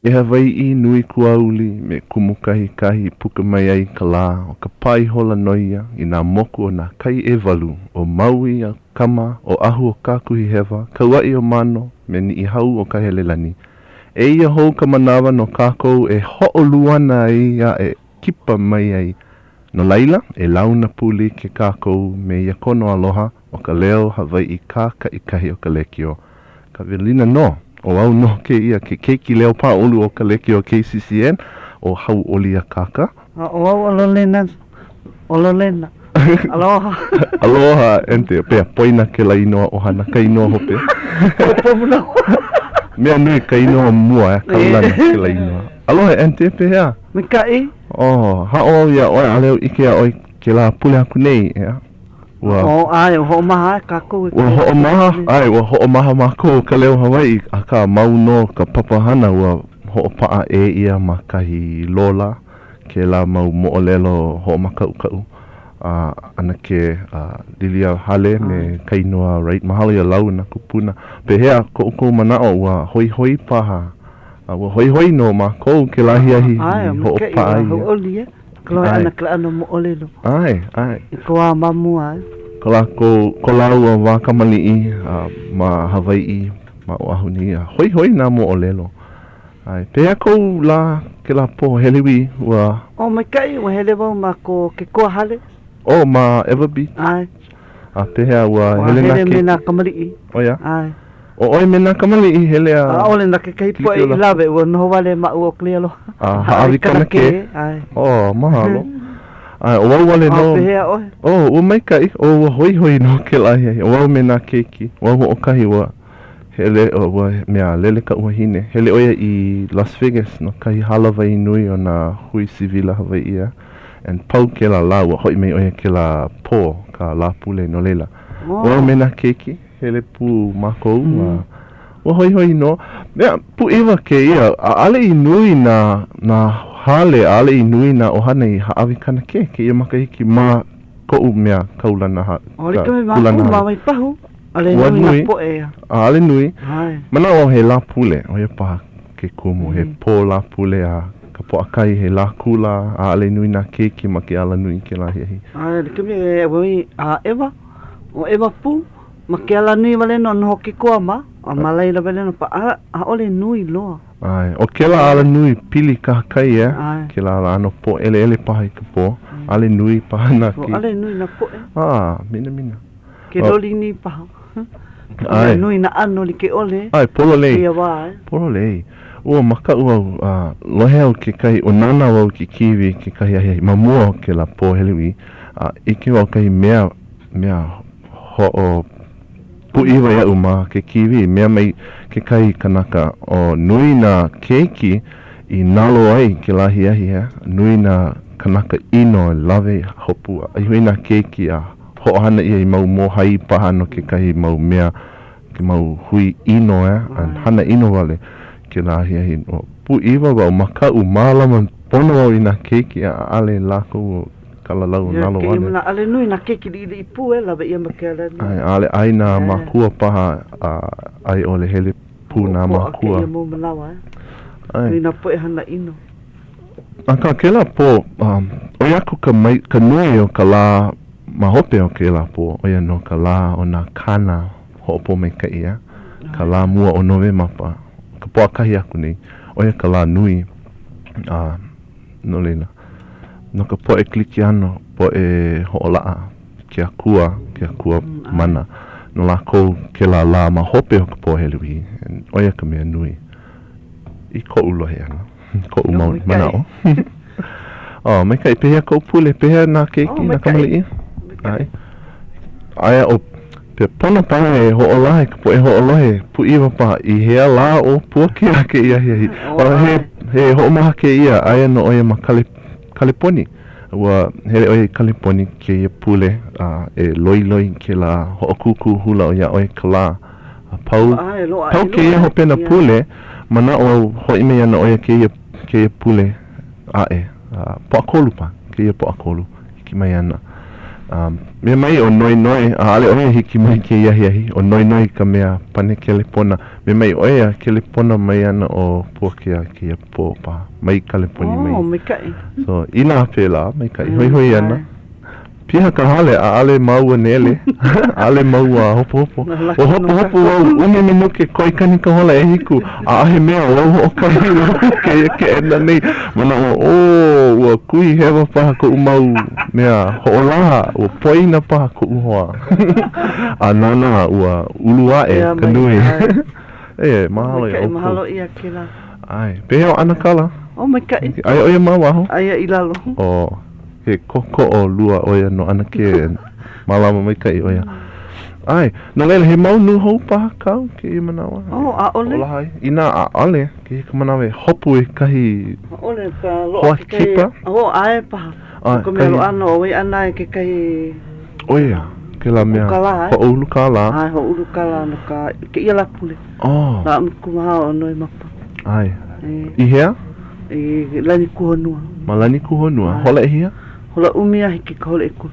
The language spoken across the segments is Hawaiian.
E Hawaiʻi nui kuauli me kumukahi kahi puka mai ai ka lā o ka pai hola noia I nā moku o nā kai e walu o maui a kama o ahu o kākuhi hewa, kauai o mano me ni I hau o ka helelani. E ia hou ka manawa no kākou e hoʻoluana ai a e kipa mai ai. No laila, e launa puli ke kākou me ia kono aloha o ka leo Hawaiʻi kāka I kahi o ka lekio. Ka velina no. O au no ke ia ke keiki leo paulu o ka leki o KCCN o Hau'oli Akaka. O au Lolena. Aloha. Aloha, ente. Pea, poina ke la inoa o hana ka inoa hope. Mea nui ka inoa mua, ka ulana ke la inoa. Aloha, ente, pea. Mikai. Oh, hao ia oi aleo ike a oi ke la pule aku nei, ea. O ai ho maha kako wa ho maha ai wa ho maha mako ka leo Hawaiʻi aka mau no ka papahana wa ho paa e ia makahi lola ke la mau moolelo ho maka ukau ana ke lilia hale me kainoa right mahalo ia lau na kupuna pe hea ko ko manao wa hoi hoi paha wa hoi hoi no mako ke la hiahi ho paa ia Kloa ana klano mo olelo. Ai. Ko a mamu ai. Ko lau wa kamali ma Hawaiʻi ma o ahuni hoi na mo olelo. Ai pe ko la ke la po helewi wa. O mai kai wa helewa ma ko ke ko hale. O ma Everbeat. Ai. A pe wa helena ke. Helena kamali. O ya. Ai. O oi mena kamali hele a. Ole na ke kai po I lave o no wale ma o klelo. Haawi kana ke. Ai. O mahalo. Ai o wale no. O mai kai o hoi no ke la he. O mena keiki. O kahi wa hele o mea lele ka uhine. Hele oia I Las Vegas no kahi halawai nui o na hui sivila Hawaiʻia. And pau ke la o hoi mai oia ke la po ka la pule no lela. O mena keiki. Hele pu mako wa hoi no mea pu iwa ke ia ale I nui na hale ale I nui na ohana I haawi kana ke ia makahiki ma ko mea kaulana ha kulana ma mai pahu ale nui na po e ale nui mana o he la pule o ia pa ke kumu he po la pule a ka po akai he la kula ale nui na keki ma ke ala nui ke la hi ale ke me wai a eva o eva pu ma ke ala nui wale no hoki koa ma a malai la wale no pa a ole nui loa ai o ke la ala nui pili ka kai ke la ala no po ele paha ka po ale nui paha na ki ale nui na po mina ke loli ni paha ai nui na ano li ke ole ai polo lei o maka ua loheo ke kai o nana wau ki kiwi ke kai ahi mamua ke la po helewi ike wau kai mea ho o puiwa ia uma ke kiwi mea mai ke kai kanaka o nui na keiki I nalo ai ke lahi ahi nui na kanaka ino lave hopu ai na keiki a ho'ohana ia I mau mohai paha no ke kai mau mea ke mau hui ino hana ino wale ke lahi ahi o puiwa wau maka malama pono wau I na keiki a ale lako kalalau nalo wale. Ke ale nui na keki I pu la ia makela ni. Ai ale ai na makua paha ai ole hele pu na makua. Ke mo malawa. Ai na po hana ino. Aka kela po o yaku ka nui o ka la mahope o ke la po o ia no ka la o na kana hopo me ka ia. Ka la mua o nove mapa. Ka po akahi aku nei. O ia ka la nui no leila. No ka po e kliki ano, po e ho'olaa, ke akua mana. No la kou ke la ma hope o ka po helewi. Oia ka mea nui. I ko ulohe ana. Ko umauni, mana o. Mai kai pehea kou pule, pehea na keiki, na kamali ia. Ai. Aia o pe pona paha e ho'olahe, ka po e ho'olohe, pu iwa paha, I hea la o pua ke ake ia hiahi. He ho'omaha ke ia, aia no oia ma Kaleponi wa hele oi Kaleponi ke ia pule e loi ke la ho'okuku hula o ia oi kala pau ke ia hopena pule mana o hoi me ana oi ke ia pule po akolu pa ke ia po akolu ki mai ana Mea mai o noi ale oia hiki mai ke iahi o noi ka mea pane kelepona me mai oia kelepona mai ana o puakea ke ia popa mai kaleponi mai mai kai so ina pela mai kai hoi ana pia ka hale a ale mau nele ale mau a hopo o hopo umi me no ke koi kani ka hola e hiku a he mea o ka ke ena nei mana o kui hewa paha ko umau mea hola o poina paha ko uhoa a nana ua ulua e kanui mahalo ia kila ai peheo ana kala mai kai ai oia mawaho ai ilalo he koko o lua oia no ana ke malama mai kai oia ai na lele he mau nu hou paha kau ke i manawa a ole olahai ina a ole ke ka manawa hopu e kahi ole ka lo hoa kipa ai paha ko me lo ano oi ana ke kai oia ke la mea ho ulu kala ai ho ulu kala no ka ke ia la pule na ku maha no i mapa ai i hea lani kuhonua malani kuhonua hola e hia hola umia hiki ka hola eku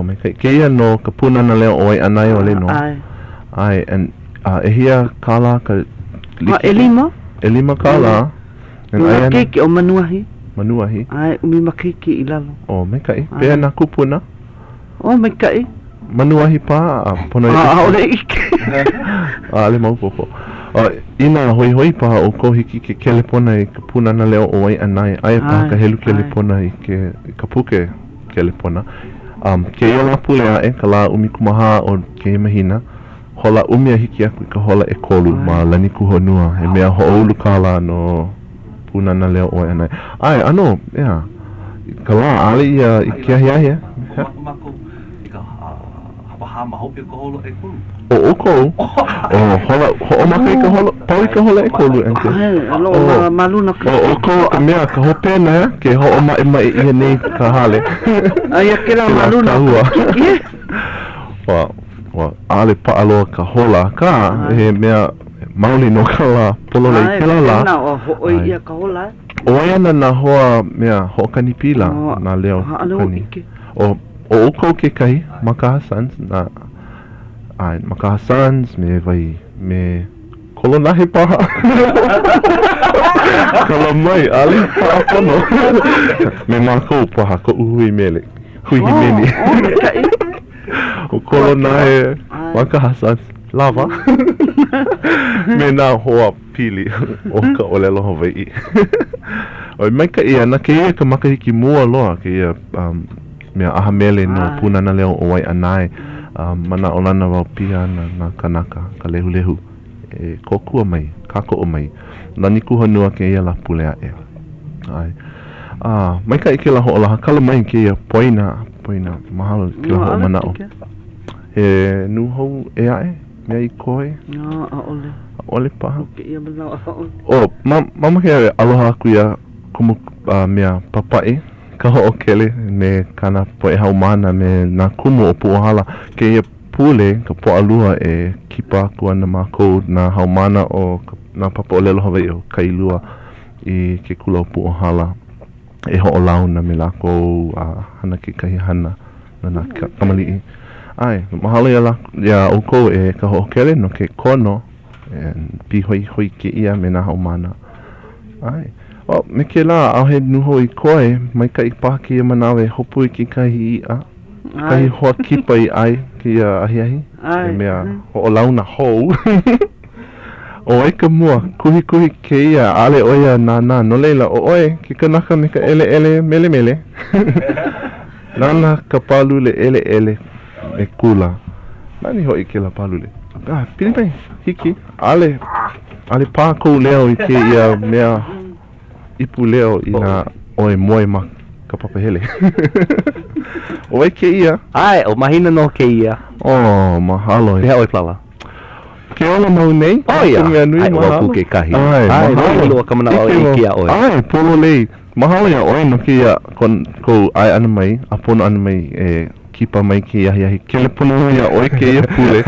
me kai ke ia no ka puna na leo oi anai o le no ai and e hia kala ka elima kala and keiki o manuahi ai umi makiki i lalo me kai pea na kupuna me kai manuahi pa pono ole ike ale mau popo ina hoi paha o ko hiki ke kelepona i ka puna na leo o ai anai ai paha ka helu kelepona i ka puke kelepona ke ia la pule a ka la umi kumaha o ke mahina hola umi a hiki aku i ka hola e kolu ma lani kuhonua he mea ho olu kala no puna na leo o ai anai ai ano ka la ale ia i ke ahiahia mahope ko holo e kolu oko hola ho maka ka hola pau ka hola e kolu ente lo maluna ka oko ka mea ka hope na ke ho mai i nei ka hale ai ke la maluna wa ale pa alo ka hola ka he mea mauli no ka la polo le kela la na o ia ka hola o ana na hoa mea ho kanipila na leo kani o ko ke kai maka sans na maka sans me vai me kolona he paha kala mai ale paha pono me mako paha ko uhui mele hui meni o kolona he maka sans lava me na hoa pili o ka olelo Hawaiʻi o mai ka ia na ke ia ka maka hiki mua loa ke ia mea aha mele no puna na leo o wai anai mana olana wau pia na kanaka ka lehu kokua mai kako o mai nani kuhanua ke ia la pulea ai mai ka ike la ho ola kala mai ke ia poina mahalo ke la ho manao he nu hou ae mea i koe ole paha mama ke aloha aku ia kumu mea papai ka ho okele me kana po e haumana me na kumu o puohala ke ia pule ka po alua e kipa kua na mako na haumana o na papa o lelo Hawaiʻi o kailua i ke kula o puohala e ho o launa me lako hana ke kahi hana na kamaliʻi ai mahalo ia o ko e ka ho okele no ke kono pi hoi ke ia me na haumana ai me ke la au he nuho i koe mai ka i paki e manawe hopu i ki kahi ia kahi hoa kipa i ai ki a ahiahi e mea ho o launa hou o e ka mua kuhi ke ia ale oia nana no leila o oe ki kanaka me ka ele mele nana ka palule ele e kula nani ho i ke la palule pili mai hiki ale pā kou leo i ke ia mea ipu leo ina oe moe ma ka papahele. Oe ke ia? Ai, o mahina no ke ia. Mahalo. Pea oe plala. Ke ola mau nei? Ia. Ai, oa puke kahi. Ai, mahalo. Ai, kamana o e kia oe. Ai, polo lei. Mahalo ia oe no ke ia ko ai ana mai, apono ana mai e kipa mai ke iahi. Kelepona ia oe ke ia pule.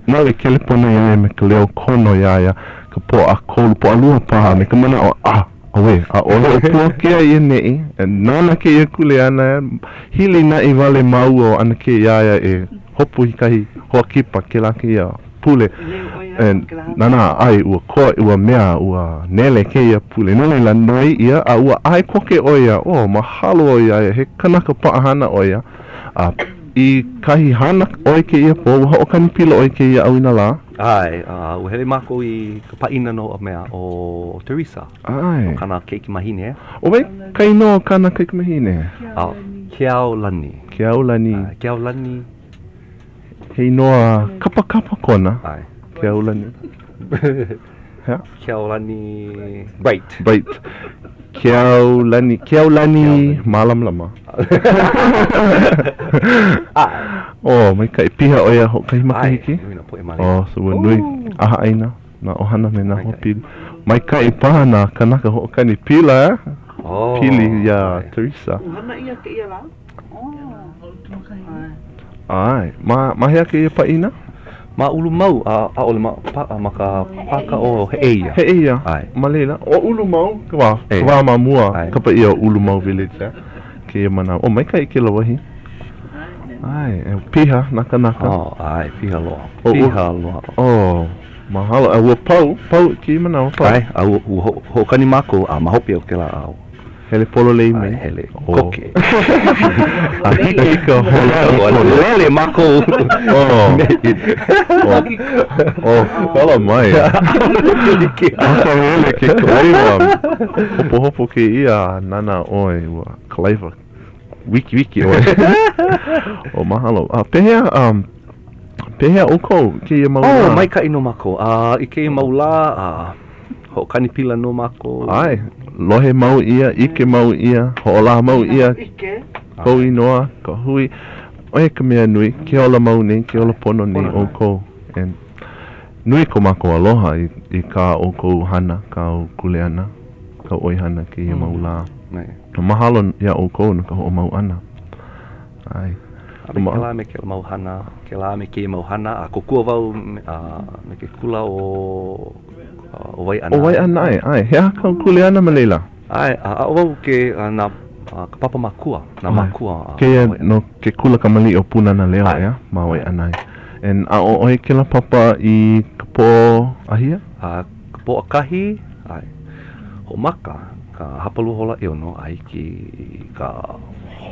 Na le kelepona ia me ka leo kono ia. Ka po a kolu po alua paha me ka mana o Oe, a olo o pua kea ia nei, e nana ke ia kule ana, hili na I wale mau o ana ke iaia e hopu I kahi hoa kipa ke la ke ia pule. E nana ai ua koa ua mea ua nele ke ia pule. Nele la noi ia, a ua ai koke o ia, o mahalo o ia, he kanaka paahana o ia. I kahi hana oi ke ia po, ua hookani pila oi ke ia au ina la. Ai, ua hele mako I ka paina no a mea o Teresa. Ai. O kana keiki mahine e. O wei, kai no kana keiki mahine. Kiao lani. Kiao lani. Kiao lani. Hei noa kapa kona. Ai. Kiao lani. Kiao lani. Right. Right. Kiao lani malam lama. Oh, mai kai piha oia ho kai makahiki. Oh, so nui aha aina na ohana me na hopili. Mai kai paha na kanaka ho kani pila pili ya Teresa. Hana ia ke ia la. Ai, ma hea ke ia paina? Ma ulu mau a ole maka paka o heia. Heia. Ai. Malela. O ulu mau kwa ma mua kapa ia ulu mau village. Ke mana. O mai kai ke lawahi. Ai, piha naka. Oh, ai, piha loa. Oh, mahalo. Ua pau ki mana o pau. Ai, ho kani mako mahopi o ke la au. Hele polo lei me. Hele koke. A hiki ka hola. Hele mako. Kala mai. Aka hele ke kalaiwa. Hopo ke ia nana oi ua kalaiwa. Wiki oi. O mahalo. Pehea oko ke ia maula. Oh, mai ka ino mako. I ke ia maula. Ho kani pila no mako. Ai. Lohe mau ia, ike mau ia, ho'ola mau ia, kou inoa, ka hui. Oe ka mea nui, ke ola mau nei, ke ola pono nei o kou. Nui ko mako aloha I ka o kou hana, ka o kule ana, ka oi hana ke ia mau la. Mahalo ia o kou na ka ho mau ana. Ai. Ke la me ke mau hana, ke la me ke mau hana, a kokua wau me ke kula o wai ana. O wai ana ai. Hea ka kule ana malela. Ai, o wau ke na ka papa makua, na makua. Ke no ke kula ka mali o puna na leo ya, ma wai ana. En a o oi ke la papa I ka po ahia? Ka po akahi, ai. Ho maka, ka hapalu hola e ono, ai ki ka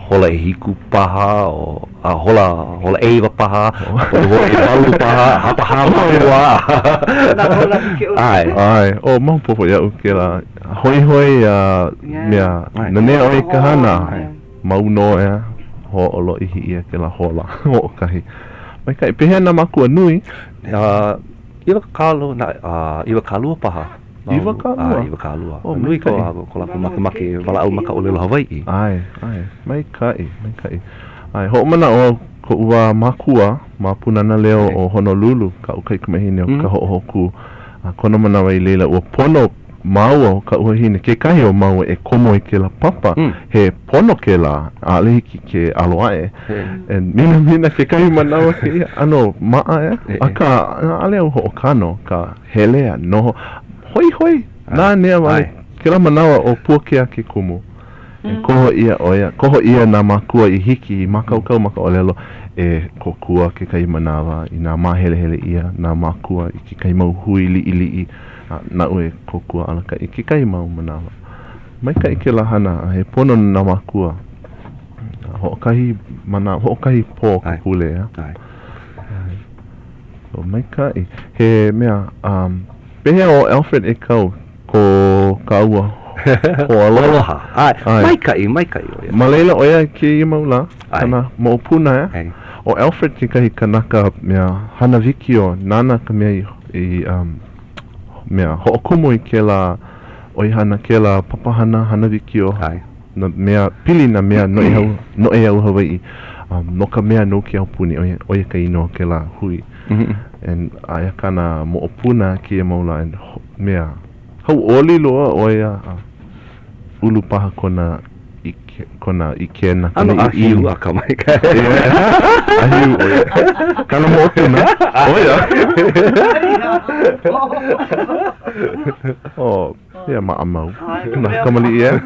hola e hiku paha, o hola eiva paha, hola e balu paha, hapaha maua. Ai, o maupopo ia uke la hoi mea, nanea oi ka hana, mauno ea, ho olo ihi ia ke la hola, o kahi. Mai kai, pehea na makua nui? Iwa kalua paha. Iwa kalua? Iwa kalua. Nui ko la make wala au maka o lelo Hawaiʻi. Ai, mai kai. Ai, ho mana o ko ua makua, ma punana leo o Honolulu, ka ukai kumahine o ka ho'ohoku. Kona mana wai leila ua pono maua o ka uahine, ke kahi o maua e komo I ke la papa, he pono ke la, a lehiki ke aloae. And mina ke kahi manawa ke ia, ano maa aka ale au ho'okano, ka helea noho, hoi, nā nea wale, ke la manawa o puakea ke kumu. Koho ia nā makua I hiki, makaukau maka olelo, e kokua ke kai manawa, I nā mahele ia, nā makua, I ke kai mau hui li'i, na ue kokua alaka, I ke kai mau manawa. Mai kai ke la hana, he pono nā makua, ho'okahi pō kukule, ya. So mai kai, he mea, pehea o Alfred e kau, ko kaua, ko aloha. Ai, mai kai oia. Malela oia ke I maula, kana maupuna o Alfred ke kahi kanaka mea hana wiki o nana ka mea I mea ho'okumu I ke la oi hana ke la papahana hana wiki o na mea pili na mea noe au Hawaiʻi no ka mea no ke au puni oia ka ino ke la hui. And aia kana mo'opuna ke maula and mea Hau'oli loa oia ulu paha kona ike na ano ahiu aka mai ka ahiu oia kana mo'opuna oia Oh, ia maʻamau. Na kamali ia.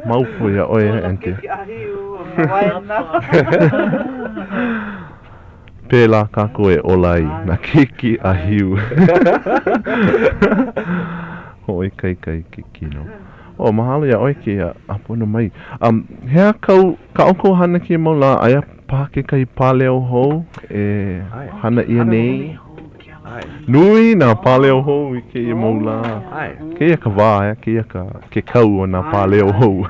Maupu ia oe ente. Pēlā kako e olai na kiki a hiu. Hoi kai ke kino. O mahalo ia oe ke a pono mai. Hea ka oko hana ki maula aia pake kai pāleo hou e hana ia nei. Nui nā pāleo hou I ke ia maula. Ke ia ka wā ke ia ke kau o nā pāleo hou.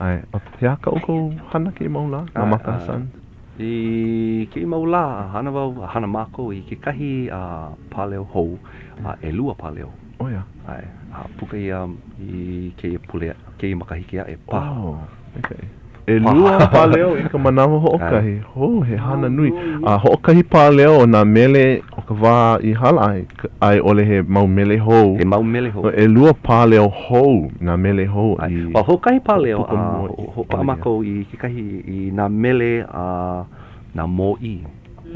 Ai, hea ka oko hana ki maula nā makasan. I ke maula hana mako I ke kahi pāleo hou e lua pāleo. Oh ia. Ai, puka I ke pule ke makahiki e paha. Oh, okay. E lua pāleo I ka manawa hoʻokahi. Ho, he hana nui. Hoʻokahi pāleo o nā mele o ka wā I hala ai ole he mau mele hou. He mau mele hou. E lua pāleo hou, nā mele hou. Wa hoʻokahi pāleo hoʻamako I ke kahi I nā mele nā mo'i.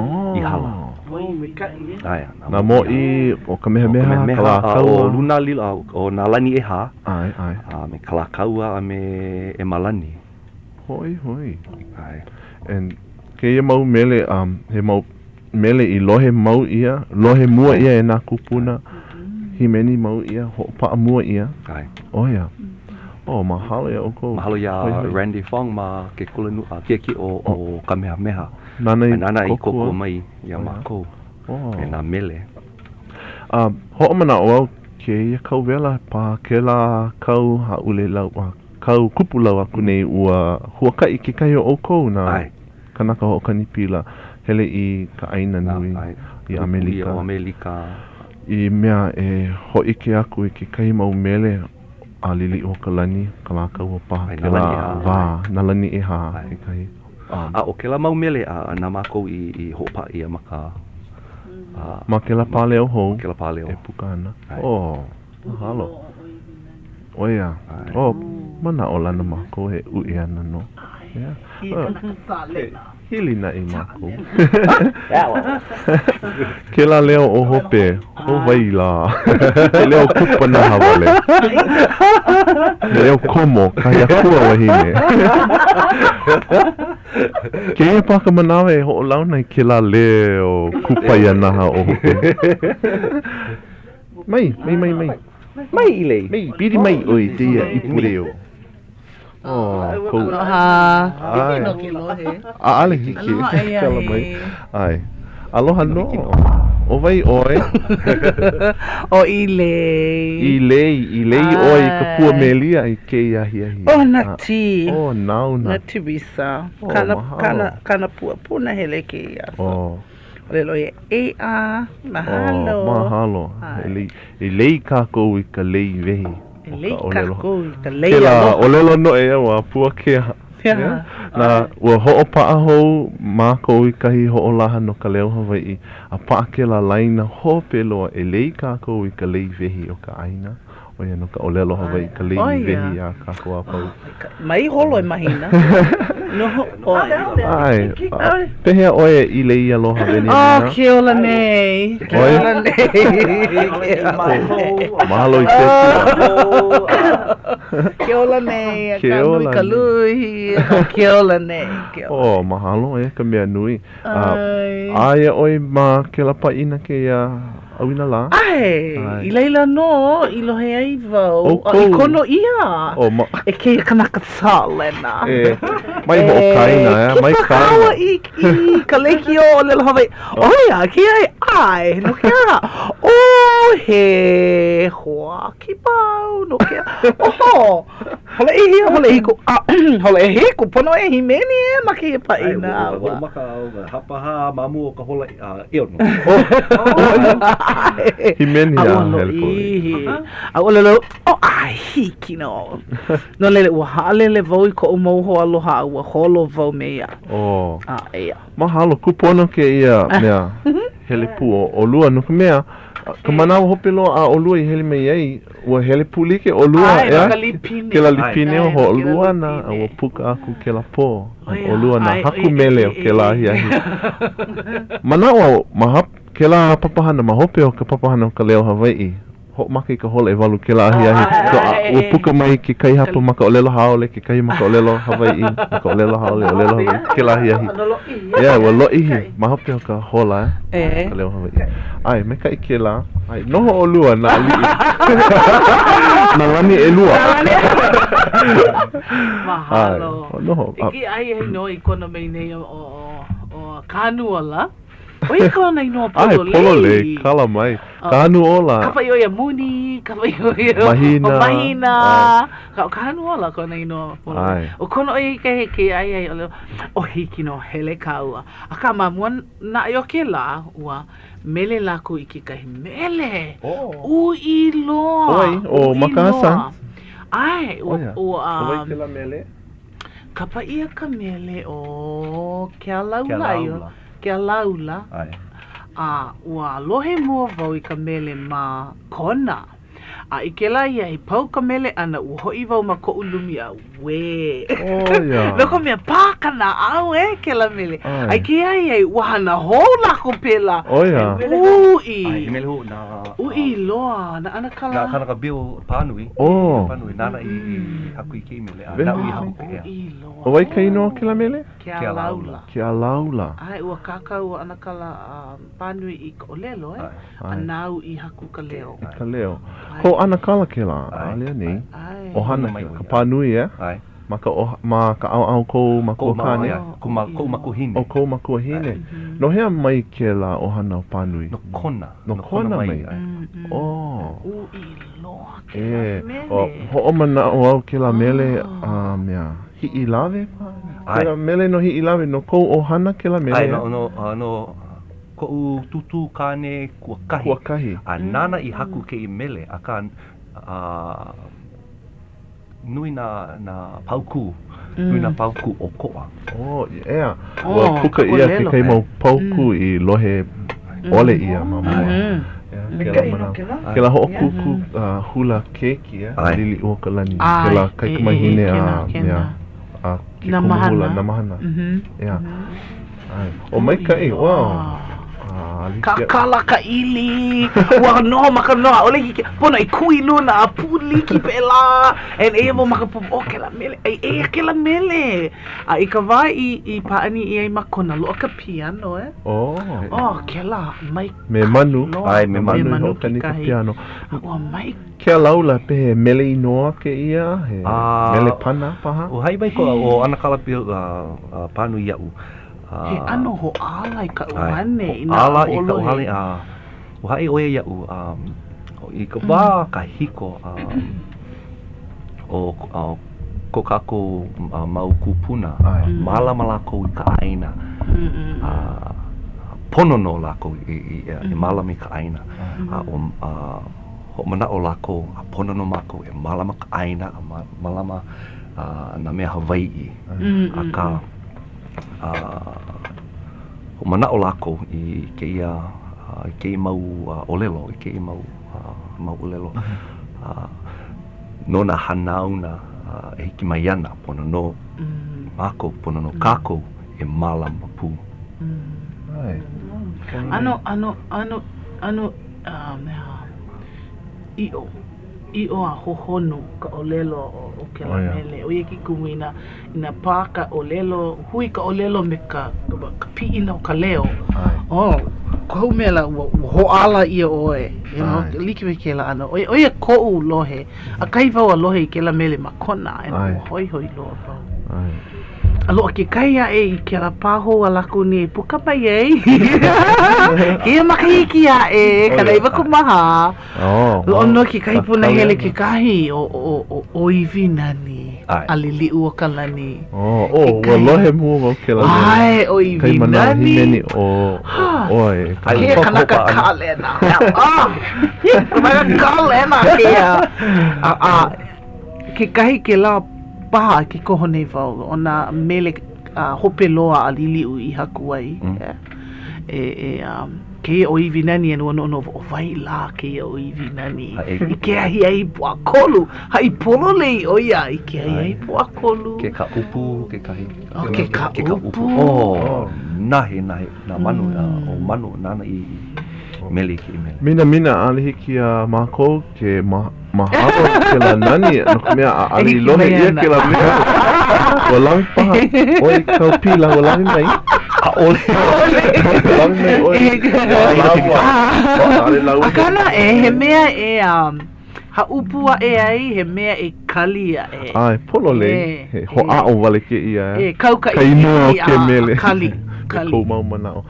I hala. Ai, nā mo'i o ka meha kalakaua. O luna lila o nā lani e hā. Ai. Me kalakaua a me e malani. Hoi. Ai. And ke ia mau mele, he mau mele I lohe mau ia, lohe mua ia e nā kupuna. Himeni mau ia, hoʻopaa mua ia. Ai. Oh ia. Oh, mahalo ia oko. Mahalo ia Randy Fong ma ke kulanu ke o kamehameha. Nana I koko mai ia mako. Oh. E nā mele. Hoʻomana o au ke ia kau wela pa ke la kau haʻule lau kau kupu lau aku nei ua huakai ke kai o kou na kanaka hoʻokani pila hele I ka aina nui I Amerika. O Amerika. I mea e hoʻike aku I ke kai mau mele a lili o ka lani ka la kau o paha ke la wā na lani e hā ke kai. O ke la mau mele nā mako I hoʻopa ia maka ma ke la pāleo hou ke la pāleo e puka ana. Oh, mahalo. Oia. Oh, mana o lana mako he ui ana no. Hili na I mako. Ke la leo o hope, o vai la. Ke leo kupa na hawale. Leo komo, kaya kua wahine. Ke e paka manawe e ho launa I ke la leo kupa ia naha o hope. Mai. Mai ilei. Mai, piri mai oi te ia I pureo. Oh, kou. Aloha. No ke lohe. Ale hiki. Aloha e Kala mai. ai. Ai. Aloha no. O vai oi. O ilei. Ilei oi ka pua melia I ke iahi. O na ti. Oh, nauna. Na ti bisa. Oh, mahalo. Kana pua puna hele ke ia. Oh. Lelo e mahalo. Oh, mahalo. Ilei kako I ka lei vehi. Lei kako I ka lei aloha. O lelo no e wa pua kea. Na ua hoʻopaa hou mākou I kahi hoʻolaha no Ka Leo Hawaiʻi a paʻake la laina hope loa e lei kākou I ka lei vehi o ka aina o ia no ka olelo Hawaiʻi ka lei vehi a kākou a pau. Mai holo e mahina. No ai pehea oe I lei aloha veni oh ke ola nei. Ke ola nei. Mahalo I te ke ola nei. Ka nui ka lui. Ke ola nei. Oh, mahalo e ka mea nui. Aia oi ma ke la paina ke auina la. Ai, I leila no, I lohe ai vau. I kono ia. E ke kanaka salena. Mai hoʻokaina, mai kaina. I ka leki o Lelo Hawaiʻi. Oia, ke ai, no ke ara. O he hoa ki pau, no ke ara. Oho, hole e hia, hole hiku. Hole e hiku, pono e himeni e maki e paina. Ai, maka hapaha mamu o ka hola iono. Himeni a helko. A olelo, o ai hiki no. No lele ua haalele vau I ko umau ho aloha ua holo vau mea. Oh. Ia. Mahalo, kupono ke ia mea hele pu o lua no ka mea. Ka manawa hope loa a olua I hele mei ai, ua hele pulike olua ea. Ke la lipine o ho olua na ua puka aku ke la po. Olua na haku mele o ke la hiahi. Manawa mahap ke la papahana mahope o ka papahana o Ka Leo Hawaiʻi. ho'omaka I ka hola e walu ke la ahi. Ua puka mai ke kai hapa maka olelo haole, ke kai maka olelo Hawai'i, maka olelo haole, olelo Hawai'i, ke la ahi. Yeah, ua lo'ihi, mahope o ka hola Ka Leo Hawai'i. Ai, me kai ke la, ai, noho o lua na ali'i. Na lani e lua. Mahalo. Noho. Iki ai no I kona mai nei o kanuola. O I kona I no pololei. Ai, pololei, kala mai. Kanu ola. Kapa yo ia muni, kapa yo ia mahina. Ka kanuola kona I no pololei. O kona o I ke ai o hiki no hele kaua. A ka mamua na yo ke la ua mele lako I ke kahi mele. Ui loa. Oi, o makahasan. Ai, Oi ke la mele. Kapa ia ka mele o ke alaula yo. Ke alaula. Ai. Ua lohe mua vau I ka mele ma kona. I ke la ia I pau ka mele ana ua hoi vau ma ko ulumi a we. Ia. Loko mea pākana au ke la mele. Ai ke ai wahana hou lako pela. Ia. Ui. Ai, mele ho na... Ui loa, na ana kala. Na kana ka bio pānui. Pānui, nana I haku I ke mele. Na ui haku pe ea. Ui loa. O wai ka ino ke la mele? Ke alaula. Ke alaula. Ai, ua kaka ua ana kala pānui I ka olelo Anau I haku ka leo. Ka leo. Ko ana kala ke la, alia nei. O hana ka pānui Ai. Ma ka au kou makua kane. Ko makuhine. O kou makua hine. No hea mai ke la o hana o pānui. No kona. No kona mai. Ui loa ke la mele. Ho'o mana o au ke la mele mea. Hi'i lawe pa? Ke la mele no hi'i lawe no kou o hana ke la mele. Ai, no ko'u tutu kane kuakahi. Kuakahi. A nana I haku ke I mele. A ka nui na pauku. Nui na pauku o ko'a. Ea. Ua puka ia ke kai mau pauku I lohe ole ia mamua. Ke la ho'o kuku hula keki lili ua ka lani. Ke la kaikamahine a kikumu hula na mahana. Ea. O mai kai, wow. Ka kala ka ili. Ua noho maka noha. Ole ki pona I kui luna a puli ki pela. En ea mo maka pum. O ke la mele. Ea ke la mele. I ka vai I paani I ai makona. Loa ka piano ke la. Mai. Me manu. Ai, me manu. Kani ka piano. Ua mai. Ke laula pe mele inoa ke ia. Mele pana paha. O hai mai ko o ana kala pio pānu iau. He ano ho ala I ka uhane ala I ka uhane o hai oe iau I ka wā ka hiko o ko kako mau kupuna malama lako I ka aina ponono lako I malama I ka aina ho mana o lako ponono mako e malama ka aina malama na mea Hawai'i a ka ho mana o lako I ke mau olelo I ke mau olelo no na hanau na e hiki mai ana pono no mako pono no kako e malama pu ano I'o a hohonu ka olelo o ke la mele. O ki kumina ina pā ka olelo, hui ka olelo me ka pi'ina o ka leo. Kou mela ho ala ia oe. Like me ke la ana. Oia ko'u lohe. A kai vau a lohe I ke la mele makona. Hoi loa vau. Aloha ke kaia I ke la pāho a lako ni puka mai Ia makahiki kana iwa kumaha. Lo no ke kai puna hele ke kahi o iwi nani. Alili ua ka lani. Wa lohe mua ke la nani. Ai, o iwi nani. Hineni oe. Kia kanaka kālena. Kanaka kālena kia. Ke kahi ke la paha ki koho nei wau o nā mele hope loa a liliu I haku ai ke o iwi nani anu ono o vai la ke o iwi nani I ke ahi ai pua kolu hai polo lei o ia I ke ahi ai pua kolu ke ka upu ke kahi ke ka upu nahe na manu o manu nana Mele ki mele. Mina ali hiki a mako ke mahalo ke la nani no ka mea ali Hiki lone mai ia ana. ke la mea. Walang paha. Oi kau pila walang mai. Ha'ole. Walang mai oi. Akana he mea haupua ai, he mea kalia Ai, polole. He ho'a'o wale ke ia. Kauka Kainoa ke mele. Kali. Ko mau manao.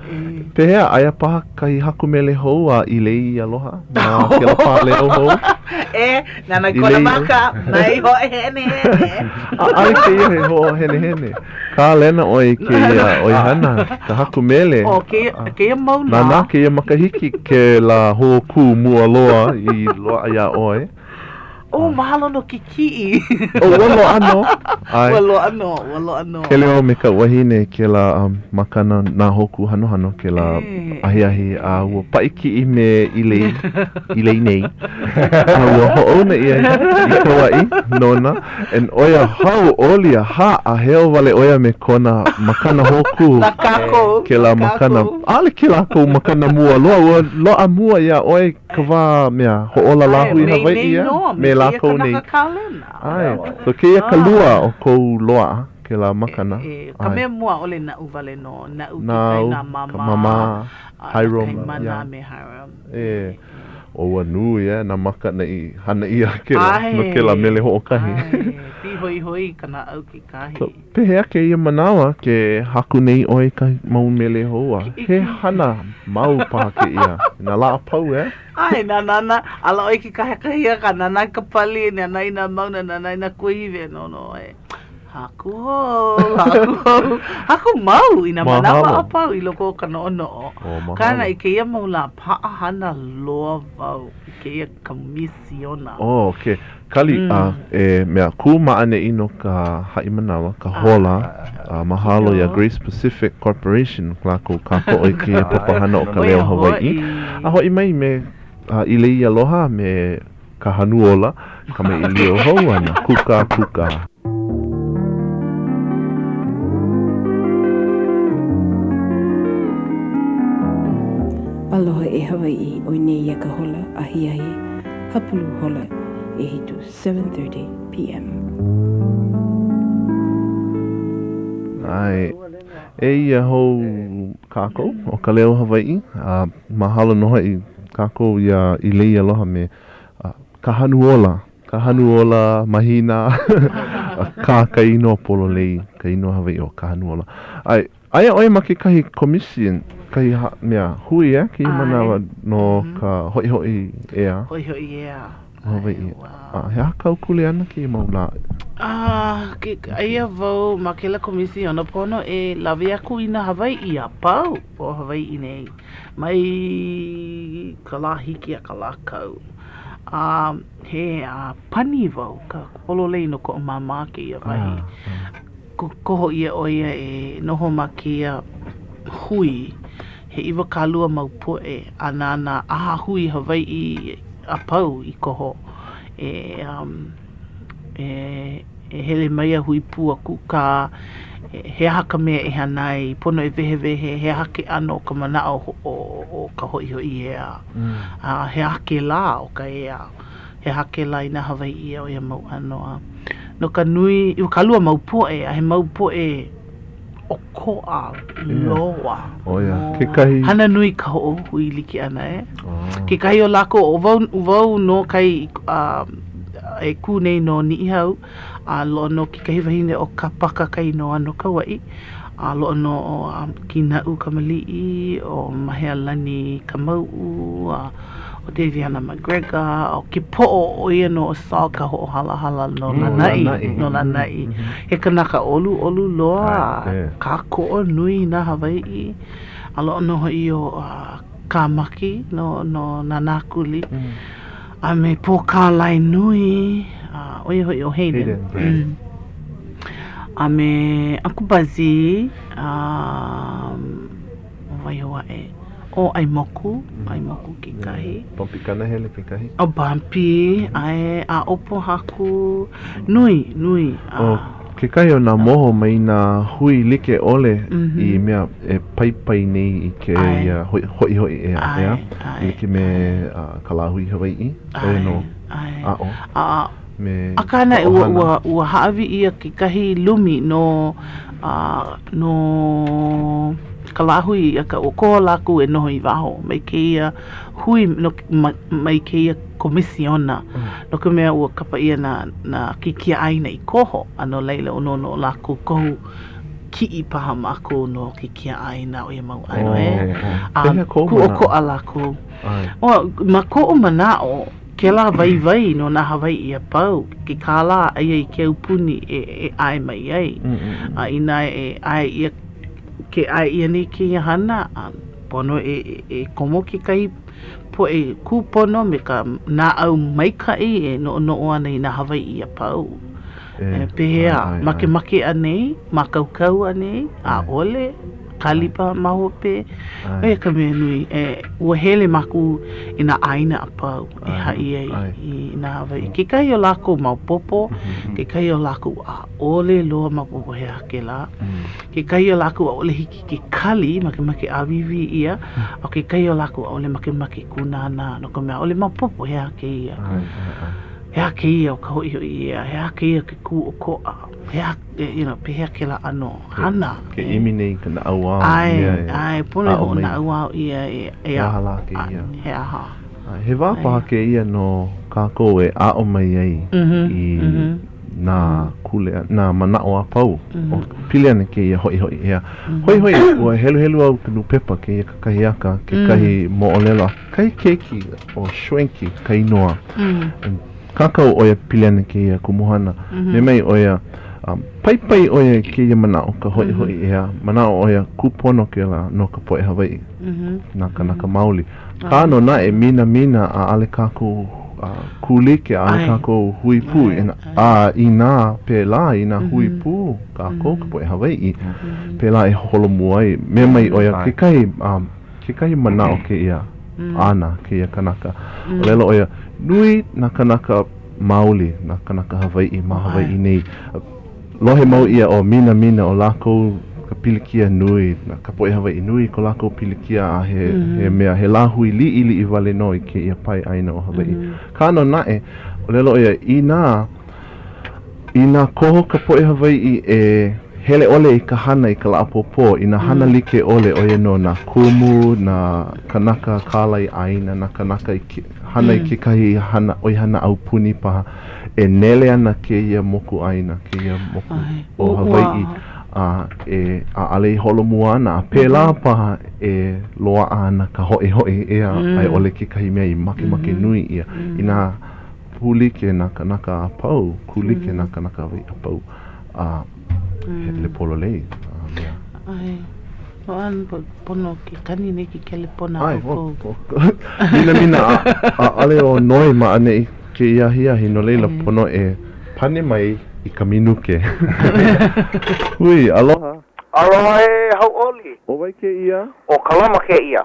Pehea aia paha kai haku mele hou a ilei aloha. Ma ke la paha leo hou. Nana kola maka, mai ho hene. Ai ke ia he ho hene. Ka lena oi ke ia oi hana. Ka haku mele. Ke ia mauna. Nana ke ia makahiki ke la ho ku mua loa I loa ia oi. Mahalo no kiki. Walo ano. Ai. Walo ano. Ke leo me ka wahine ke la makana na hoku hano ke la ahi a ua paiki I me ilei nei. A ua ho'ona ia I ka wai nona. And oia hau'oli a heo wale oia me kona makana hoku. Na kako. Ke la makana. Ale ke la kou makana mua loa mua ia oi ka wā mea ho'ola lahu I Hawaiʻi ia. Me la kou nei. Ai. So ke ia ka lua o kou loa ke la makana. Ka mea mua ole na uvale no. Na mama. Hiram. Mana me Hiram. O wanu ia na makana I hana ia ke la. No ke la mele ho'okahi. Pi hoi kana au ki kahi. So, pehea ke ia manawa ke haku nei oi ka mau mele hoa. He hana mau paha ke ia. Na la pau Ai, nana, ala oi ki kahia ka nana ka pali, nana ina mauna, nana ina kuive, no, Haku mau, ina manawa apau, I loko ka no. Kana I ke ia maula paa hana loa vau, I ke ia kamisiona. Okay. Kali, mea ku maane ino ka haimanawa, ka hola, mahalo ia Grace Pacific Corporation, klako kako oi ke ia papahana o Ka Leo Hawaiʻi. Aho I mai me ilei aloha me ka hanuola, ka me ilio hou ana, kuka. Aloha e Hawaiʻi, oi nei ia ka hola, ahi, hapulu hola, e hitu 7:30 p.m. Ai, ia hou kako o Ka Leo Hawaiʻi, mahalo noha I kako ia ilei aloha me ka hanuola mahina ka ino polo lei ka ino Hawaiʻi o ka hanuola. Ai, aia oi ma ke kahi commission kahi mea hui ke manawa no ka hoi ea. Hoi ea. Hawaiʻi. He haka ukule ana ke maula. Aia vau ma ke la komisi ona pono e lawe aku ina Hawaiʻi a pau o Hawaiʻi nei. Mai ka la hiki a ka la kau. He pani vau ka pololei no ko mama ke ia wahi. Koho ia oia e noho ma ke ia hui. He iwa kalua mau poe ana aha hui Hawaiʻi a pau I koho. E hele mai a hui pua kuka. He haka mea e hanai, pono e vehe, he hake ano ka manao o ka hoi ea. He hake la o ka ea. He hake la ina Hawaiʻi o ia mau ano. No ka nui, iwa kalua mau poe, a he mau poe o koa loa. Ke kahi... Hana nui ka ho hui liki ana Ke kahi o lako o vau no kai e ku nei no ni hau. Lo no ki kahi wahine o ka paka kai no ano ka wai. Lo no o ki nau ka mali'i, o mahea lani ka mau, o Daviana McGregor, o ki po'o o ia no o sao ka ho hala no lanai. He kanaka olu loa, ka ko'o nui na Hawaiʻi. Lo no hoi o ka maki no nanakuli. A me po ka lai nui, oi hoi o Hayden. A me akubazi, vai hoa o ai moku ki kahi. Pampi kana hele ki kahi? O Bampi, a opo haku, nui. Ke kai o nā moho mai nā hui like ole I mea e pai nei I ke hoi ea. Like me ka leo Hawaiʻi. Oe no a'o. Akana ua haawi ia ke kahi lumi no ka lahui aka o koa laku e noho I waho mai ke ia hui mai ke ia komisiona no ka mea ua kapa ia na kikia aina I koho ano leila o no laku kohu ki I paha mako no kikia aina o ia mau aino ku o koa laku ma ko o manao ke la vai no na Hawaiʻi a pau ke kāla ai ke upuni e ai mai ai ina e ai ia ke ai ia ni ki hana pono e komo ki kai po e kupono me ka na au mai kai e no ana I na Hawaiʻi a pau pehea make anei makaukau anei a ole kalipa mahope e ka me nui ua hele maku I na aina a pau e hai I na Hawaiʻi ke kai o lako maupopo ke kai o lako a ole loa maupopo hea ke la ke kai o lako a ole hiki ke kali make awiwi ia o ke kai o lako a ole make kunana no ka mea ole maupopo hea ke ia hea ke ia o ka hoi ia hea ke ia ke ku o koa hea pehea ke la ano hana ke imi nei ka na au au ai pone o na au au ia wahala ke ia he aha he wapaha ke ia no kako e a o mai ai I na kule na manao a pau o pile ana ke ia hoi hea hoi ua helu au tunu pepa ke ia kakahi aka ke kahi mo'olelo kai keiki o shwenki kai noa kakau oia pile ana ke ia kumuhana me mai oia pai oia ke ia manao ka hoi ea manao oia kupono ke la no ka poe Hawaiʻi naka mauli kano na e mina a ale kako kulike a ale kako hui pu ina pela ina hui pu kako ka poe Hawaiʻi pela e holomu ai me mai oia ke kai manao ke ia ana ke ia kanaka o lelo oia nui na kanaka mauli na kanaka Hawaiʻi ma Hawaiʻi nei lohe mau ia o mina o lako ka pilikia nui na ka poe Hawaiʻi nui ko lako pilikia a he mea he lahui li wale no I ke ia pai aina o Hawaiʻi kano nae o lelo ia ina koho ka poe Hawaiʻi e hele ole I ka hana I ka laapopo ina hana like ole o no na kumu na kanaka kālai aina na kanaka hana I ke kahi hana au puni paha e nele ana ke ia moku aina ke ia moku o Hawaiʻi a ale holomu ana a pēlā paha e loa ana ka hoi ea ai ole ke kahi mea I make nui ia ina pulike na kanaka a pau kulike na kanaka Hawaiʻi a pau le polo lei Oan pono ke kani nei ki kele pona o mina ale o noi ma ane ke iahi no leila pono e pane mai I ka minuke hui aloha e hau'oli o wai ke ia o kalama ke ia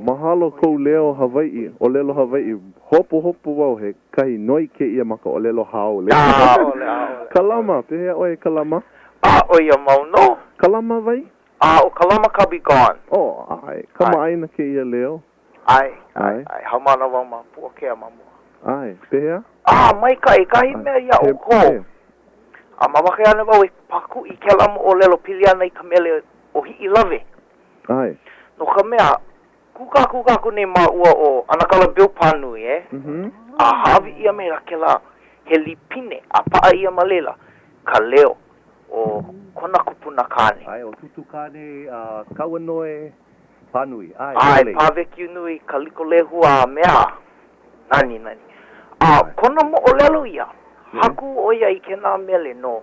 mahalo kou leo Hawaiʻi o lelo Hawaiʻi hopo wau he kai noi ke ia maka o lelo hao le kalama pehea oe kalama o ia mau no kalama vai o kalama ka be gone ai kama aina ke ia leo ai hamana wau ma pua ke mamu ai pehea mai kahi mea ia o ko mamake ana wau e paku I ke lama o lelo pili ana I ka mele o hi'i lave ai no ka mea kuka nei ma ua o anakala bill panui hawi ia me la ke la he lipine a paa ia malela Ka Leo o kona kupuna kane ai o tutu kane kauanoe panui ai barbecue nui kaliko lehu a mea nani kona mo o lelo ia haku o ia I kena mele no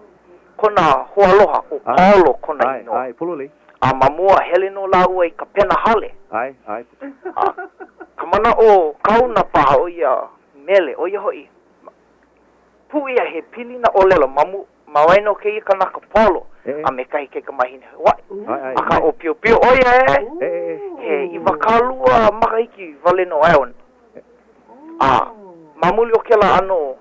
kona hoaloha o paolo kona ino ai polole mamua hele no la ua I ka pena hale ai kamana o kauna paha o ia mele o ia hoi pu ia he pilina o lelo mawaino ke I kanaka polo a me kai ke ka mahine aka o pio o ia he I wakalua makaiki vale no eon mamuli o ke la ano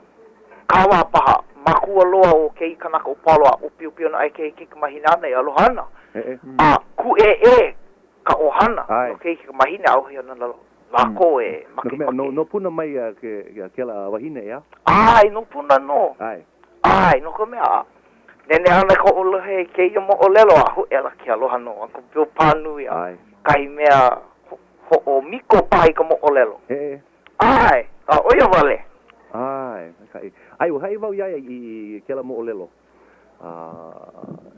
kawa paha makua loa o kei kanaka o palo a upi na ai kei mahina nei alohana. Ku ka ohana o kei mahina au hia na lako make. No puna mai ke la wahine ya. Ai no puna no. Ai no ko mea. Nene ana ko olohe kei mo olelo a hu ela ke aloha no ko pio panu ya. Kai mea ho o miko pai ka mo olelo. Ai, oia vale. Ai, hai vau ia I kela mo olelo.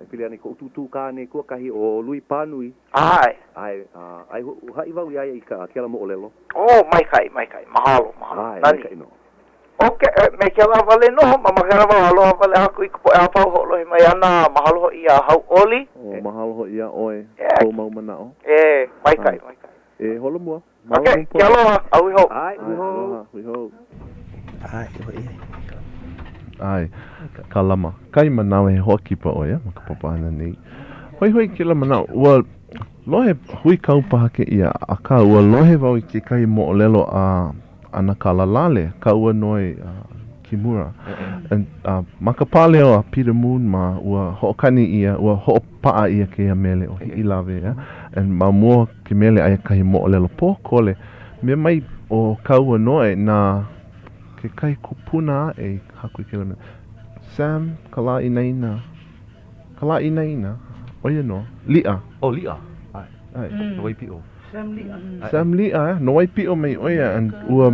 E pili ani ko tutu ka ne ko kahi o lui panui. Ai, hai vau ia I ka kela mo olelo. Oh, mai kai. Mahalo. Nani. Okay, me kela vale no, mama kela vale vale aku I ko apa ho lo mai ana mahalo ho ia Hau'oli. Oh, mahalo ho ia oi. Ko mau manao. Mai kai. Holo mua. Okay, aloha, au ho. We hope. Ai, ka lama. Kai manao he hoki pa oia, maka papana nei. Hoi ke la manao. Ua lohe hui kaupaha ke ia a ka ua lohe wau I ke kai mo olelo a ana ka lalale. Ka ua noi Kimura. And maka paleo a Peter Moon ma ua hookani ia, ua hoopaa ia ke ia mele o hi ilawe ia. And ma mua ke mele ai kai mo olelo po kole. Me mai o kaua noe na ke kai kupuna haku ke lana. Sam kala inaina. Oia no. Lia. Oh, Lia. Ai. No wai pio. Sam Lia. No wai pio mai oia and ua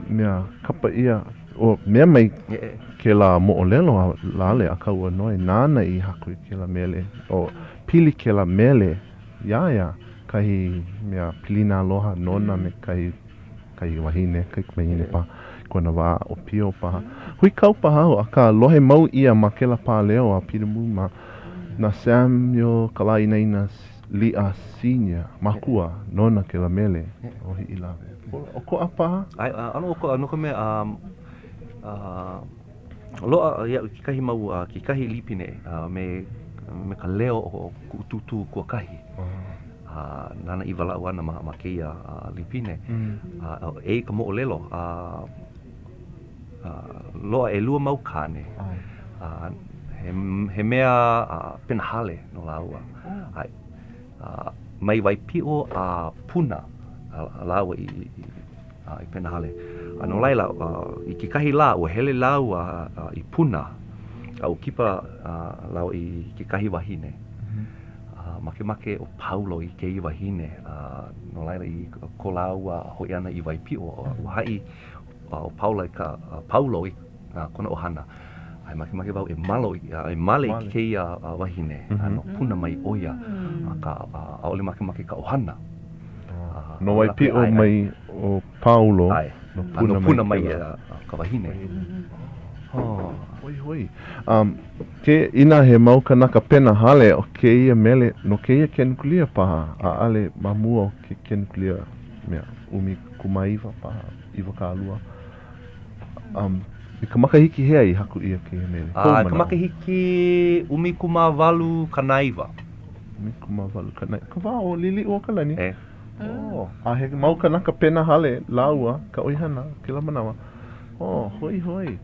mea kapa ia. O mea mai ke la mo olelo lale a kaua noe nana I haku ke la mele. O pili ke la mele. Ya. Kahi mea pilina aloha nona me kahi wahine, kai wahine pa kona wā o pio paha. Hui kau paha o aka lohe mau ia ma kela pā leo a piramu ma na Samuel Kalainaina Lia Senior makua nona kela mele o hi ilawe. O ko a paha? Ai, ano ko me loa ia ki kahi mau ki kahi lipine me Ka Leo o kututu kua kahi. Nana I wala wana ma keia lipine. Ka mo olelo. Loa lua mau kane. He mea penahale no laua. Mai wai pio puna laua I penahale. No laila I ki kahi la o hele lau I puna. Au kipa lau I ki kahi wahine. Make o Paulo I ke wahine. No laila I ko lau hoi ana I waipi o hai o Paulo I kona ohana. Ai make wau malo I male I ke wahine. No puna mai oia. Ka aole make ka ohana. No waipi o mai o Paulo. No puna mai ka wahine. Hoi. Ke ina he mau kanaka pena hale o ke ia mele no ke ia kenukulia paha a ale mamua o ke kenukulia mea umi kumaiva paha iwa ka alua. I ka makahiki hea I haku ia ke ia mele. Ka makahiki umi kumavalu kanaiva. Umi kumavalu kanaiva. Ka wā o lili o kalani? A he mau kanaka pena hale laua ka oihana ke la manawa. Hoi.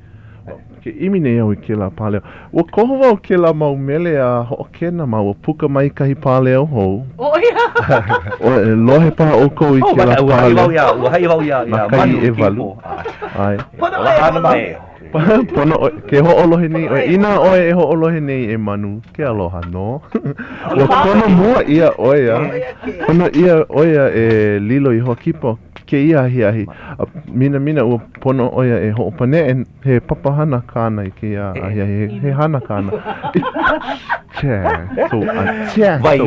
Ke imine au I ke la pāleo. Ua koho wau ke la mau mele a ho'okena ma ua puka mai kahi pāleo hou. O lohe paha o kou I ke la pāleo. Ua hai wau ia kai valu. Ai. Pono ke ho'olohe nei. Ina oe ho'olohe nei manu. Ke aloha no. Ua kono mua ia oia. Kono ia oia lilo I hokipo. Ke ia ahi. Mina ua pono oia ho'opane he papahana kāna I ke ia ahi. He hana kāna. Vai.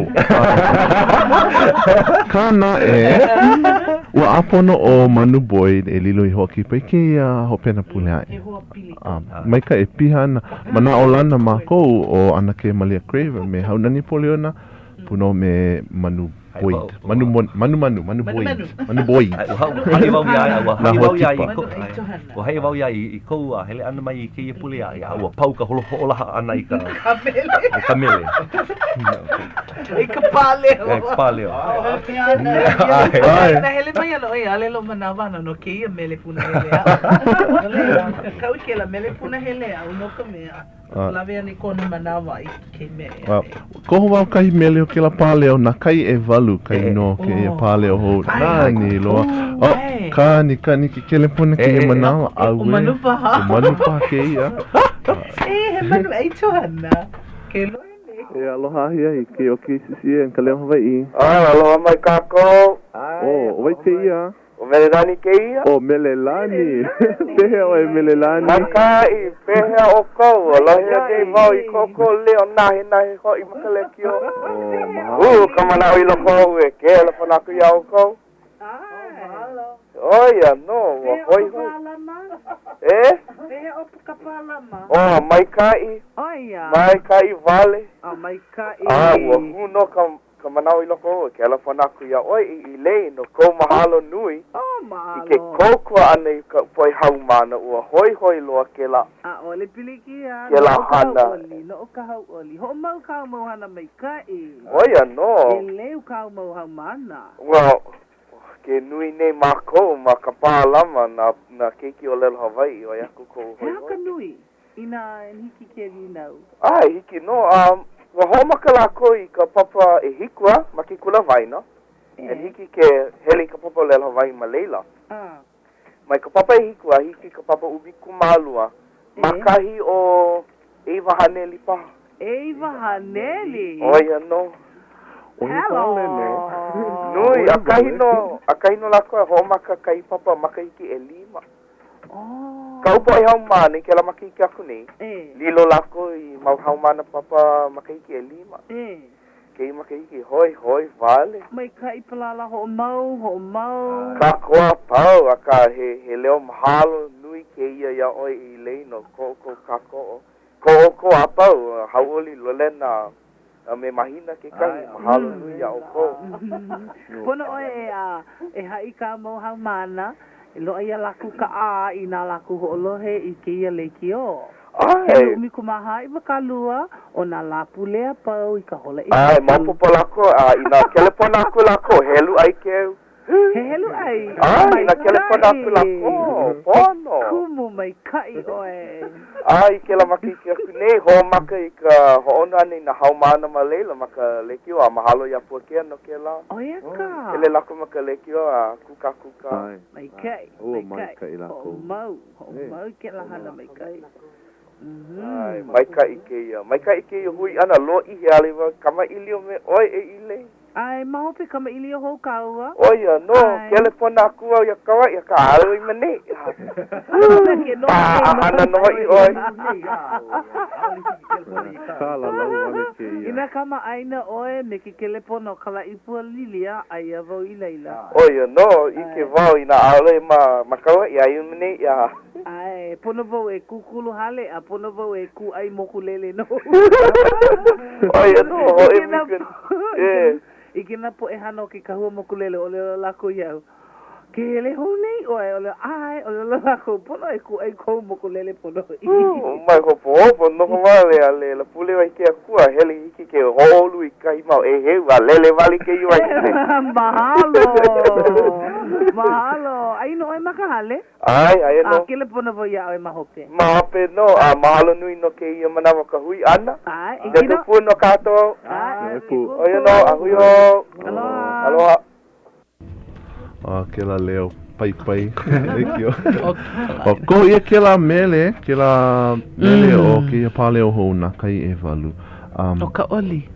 Kāna ua apono o Manu Boy lilo I hokipo I ke ia hopena puleai. Mai ka pihana. Mana o lana mākou o ana ke Malia Craven me haunani poliona. Puno me Manu Boyd. Manu boy. Manu boy. Hali wau ia ua Na hali wau ia hotipa. I ko. Ua hei wau ia I ko hele ana mai I ke pule ia ua pau ka holo hola ana I ka kamele. I ka paleo. Paleo. Na hele mai ano ai ale lo manawa no ke ia mele puna hele a. Ka ui ke la mele puna hele a uno ka mea. La vea ni kona manawa I ke me. Koho wau kai mele o ke la paleo na kai e walu kai no ke e paleo ho. Nani loa. Kani ke kelepona ke e manawa au. O manu paha. O manu paha ke ia. He manu ai tohana. Ke loe ne. E aloha ia I ke o KCCN Ka Leo Hawaiʻi. Aloha mai kako. Oi te ia. O Melelani ke ia. O Melelani. Pehe o e Melelani. Makai, pehe o kou. Aloha te mau I koko leo nahi ho I makalekio. Kamana o I loko e ke la panaku ia o kou. Oia, no, hoi. Eh? Pehe o kapalama. Oh, Maikai. Oia. Maikai vale. Maikai. Ua huno ka manau I loko ke ala whanaku ia oi I lei no kou mahalo nui mahalo. I ke koukua ana I ka poi haumana ua hoi loa ke la ole pilikia ke la hana no ka Hau'oli ho mau ka mau hana mai kai oia no e leu ka mau haumana well ke nui nei mako ma ka pālama na keiki o lelo Hawaiʻi o yaku kou hoi ka nui ina hiki ke rinau hiki no wa homaka lako I ka papa e hikua ma ke kula vaina. E hiki ke heli ka papa lelo Hawaiʻi ma leila. Mai ka papa e hikua hiki ka papa ubi kumalua. Makahi o Eva Haneli paha. Eva Haneli? Oia no. Hello. Nui, akahi no lako e homaka kai papa maka hiki e lima. Kau po I haumana I ke la makiki aku nei. Lilo lako I mau haumana papa makiki e lima. Kei makiki hoi vale. Mai kai palala ho mau. Ka koa pau aka he leo mahalo nui ke ia oi I leino ko kako. Ko apau Hau'oli Lolena me mahina ke kai mahalo nui ia o ko. Pono oe e hai ka mau haumana. Lo ia laku ka ina laku ho'olohe I ke ia leikio. He umi kumaha I wakalua o na lapu lea pau I ka hola I. Ai, mapopo lako, ina kelepona aku lako, helu ai keu. He helu ai. Ina kelepona aku lako, pono. Kumu mai kai oe. Ke la makiki aku nei, ho maka I ka ho'ona ane na haumana ma leila maka lekio a mahalo ia pua no ke la. Oia ka. Kele lako maka lekio a kuka. Mai kai. Mai kai lako. Mau ke la hana mai kai. Maika I ke ia hui ana lo I he aliwa kama ilio me oi e ile. Ai, mahope kama ilio hou kaua. Oia, no, kelepona aku au ia kawa ia ka alo I mane. Ana no I oi. Ina kama aina oe me ke kelepona o kala ipua lilia ai a vau I leila. Oia, no, I ke vau ina alo I ma kawa ia I mane ia. Ai, pono vau e kukulu hale, a pono vau e ku ai moku lele no. Oia, no, ho e mikan. Ike na po e hano ke kahua moku lele o leo lako iau. Ke hele honei oe o leo ai o leo lako pono e ku ai kou moku lele pono I. Mai hopo, no wale ale la pule wai ke akua hele hiki ke holu I kai mau e heu a lele wali ke iwa I. Mahalo. Ai no e makahale? Ai no. Kele pono vo ia oe mahope. Mahope no, mahalo nui no ke ia manawa ka hui ana. Te tupu no kato. Oia no, ahuio. Aloha. Ke la leo pai. Ko ia ke la mele o ke ia paleo hou na kai e walu. O ka oli.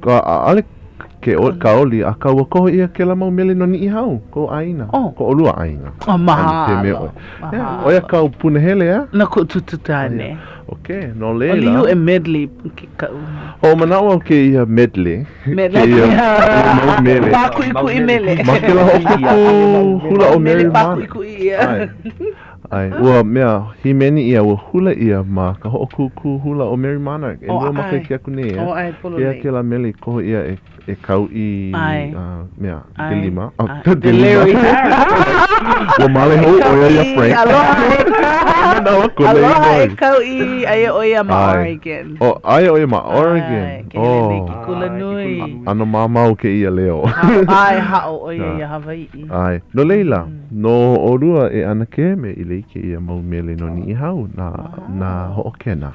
Ale ka oli a kaua koho ia ke la mau mele no ni I hau, ko aina, ko olua aina. Mahalo. Oia kau punahele Na ko tututane. Okay, no leila. O liu e medley ke ka. O manawa ke ia medley. Paku I mele. Makela o kuku hula o mele paku I ia. Ai, ua mea, himeni ia, ua hula ia ma ka ho'okuku hula o Mary Monarch. E mua maka ki aku nei, O ai, polo Ia nei. ke la mele koho ia e kau i, Ai. mea, Ai. Delima. Deliri. Ua male hou o ia Frank. Aloha e kau i aia o ia ma Oregon. O, aia o ia ma Ai, Oregon. ke lele ki kula nui. Ano mamau ke ia leo. Ai, hao o ia Hawaiʻi. Ai, no leila, no orua e ana ke me i leike ia mau mele no ni i hau na ho'okena.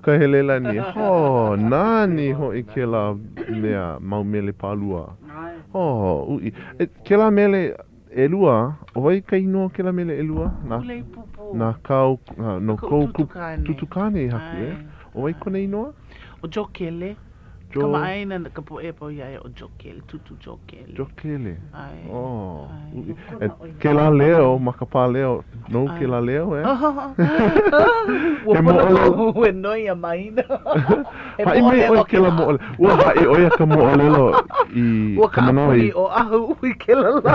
Ka helela ni. Ho, nani ho I ke la mea mau mele palua. Ho, ui. Ke la mele elua, oi ka inoa ke la mele elua? Na kau, no kou tutukane haku Oi kone inoa? O jokele. Kama aina na kapo e pau ia o jokele, tutu jokele. Jokele. Ai. Oh. Ke la leo, makapa leo. No ke la leo Ua pono ue noi a maina. Hai mai oi ke la mo'ole. Ua hai oi ka mo'olelo I Ua ka apuni o ahu ui ke la la.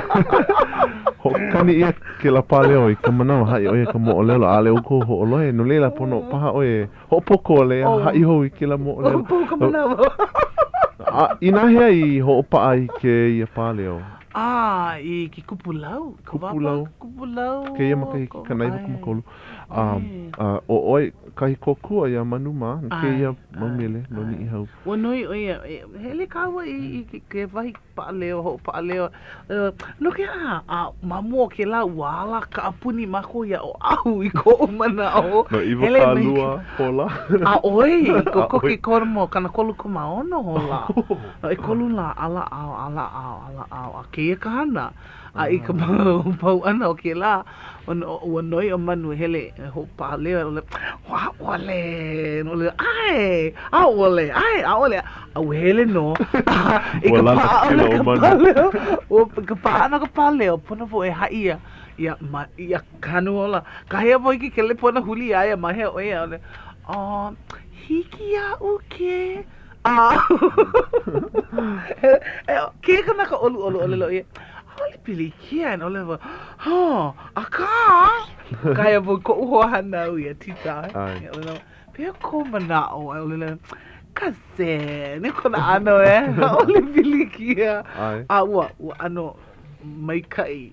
Ho kani ia ke la paleo I ka manao hai oi ka mo'olelo. Ale uko ho oloe. No leila pono paha oi. Ho poko le hai ho I ke la mo'olelo. Ho poko ka manao. Ina hea I ho opa ai ke ia paleo. I ki kupulau. Kupulau. Ke ia makai ki kanai waka makolu. O oi, kahi kokua ia manuma, ke ia maumele, no ni I hau. Ua noi oia, hele kaua I ke wahi paaleo, ho paaleo. No ke mamua ke la wala ka apuni mako ia o ahu I ko umana o. No iwa ka lua hola. Oi, ko koki kormo, kana kolu kumaono hola. No kolu la ala ao, a ke ia ka hana. I ka pau ana o ke la, ua noi o manu hele ho paaleo, ole, wa'ole, ole, ai, a'ole, au hele no, I ka pa'ana ka pa'ana ka paaleo, pona po e haia, ia kanu ola, ka hea po iki ke le pona huli aia ma hea oia, ole, hiki a uke, ke ka naka olu ole lo ia, Hawaiian pili kia and ole aka kaya po ko uhana ia tita pia ko manao ole kase ne ko na ano ole pili kia ua ano mai kai